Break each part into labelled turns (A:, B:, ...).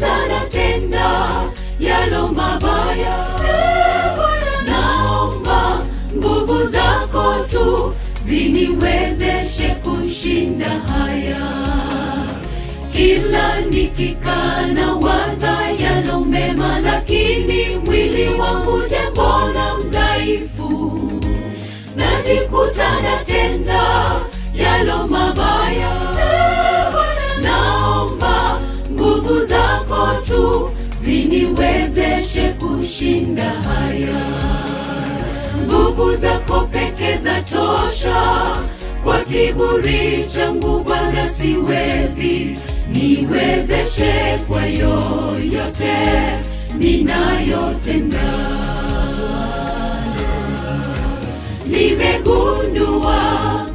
A: najikuta natenda yalo mabaya. Naomba nguvu zako tu ziniwezeshe kushinda haya. Kila nikikaa nawaza yalo mema, lakini mwili wangu je, mbona mdhaifu? Najikuta natenda yalo mabaya. Naomba nguvu zako tu ziniwezeshe kushinda haya. Nguvu zako peke zatosha, kwa kiburi changu Bwana siwezi. Niwezeshe kwa yoyote ninayotenda. Nimegundua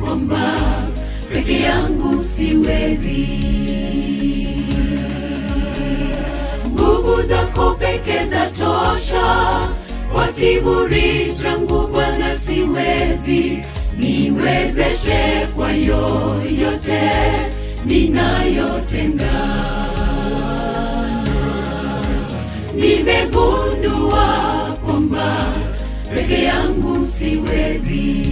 A: kwamba peke yangu siwezi. Nguvu zako peke zatosha, kwa kiburi changu Bwana siwezi. Niwezeshe kwa yoyote ninayotenda. Nimegundua kwamba peke yangu siwezi.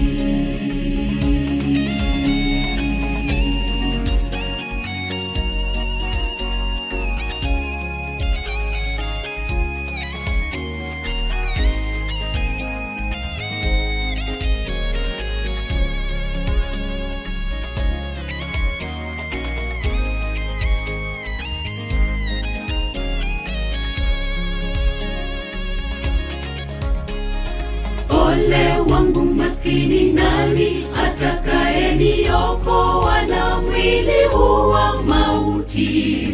A: Ole wangu maskini, nani atakayeniokoa na mwili huu wa mauti?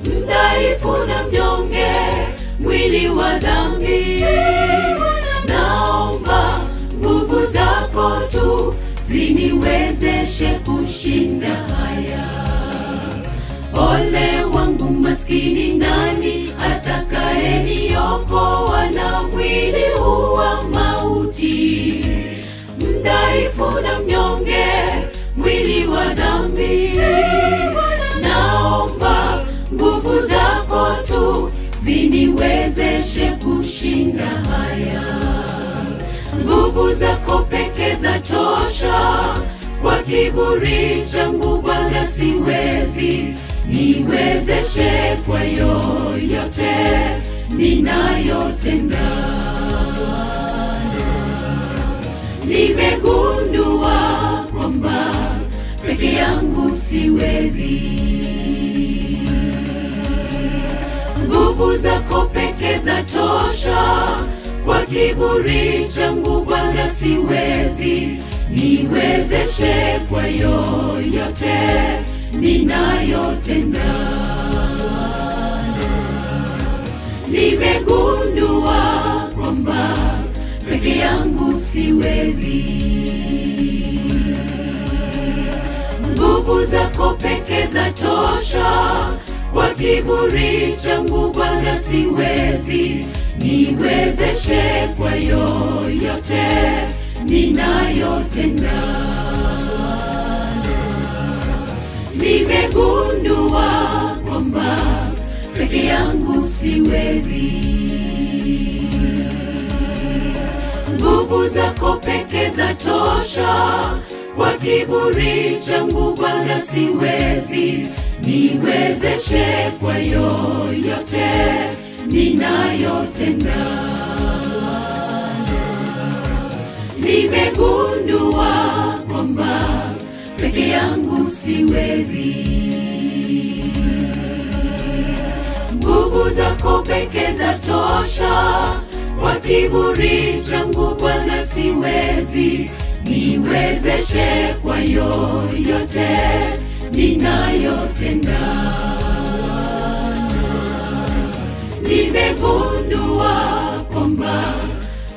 A: Mdhaifu na mnyonge, mwili wa dhambi. Naomba nguvu zako tu ziniwezeshe kushinda haya. Ole wangu maskini, nani atakayeniokoa na mwili huu wa mauti? Mdhaifu na mnyonge, mwili wa dhambi. Naomba nguvu zako tu ziniwezeshe kushinda haya. Nguvu zako peke zatosha, kwa kiburi changu Bwana siwezi. Niwezeshe kwa yoyote ninayotenda. Nimegundua kwamba peke yangu siwezi. Nguvu zako peke zatosha, kwa kiburi changu Bwana siwezi. Niwezeshe kwa yoyote ninayotenda. Nimegundua kwamba peke yangu siwezi. Nguvu zako peke zatosha, kwa kiburi changu Bwana siwezi. Niwezeshe kwa yoyote ninayotenda. Nimegundua kwamba peke yangu siwezi. Nguvu zako peke zatosha, kwa kiburi changu Bwana siwezi. Niwezeshe kwa yoyote ninayotenda. Nimegundua kwamba peke yangu siwezi. Nguvu zako peke zatosha, kwa kiburi changu Bwana siwezi. Niwezeshe kwa yoyote ninayotenda. Nimegundua kwamba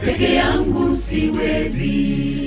A: peke yangu siwezi.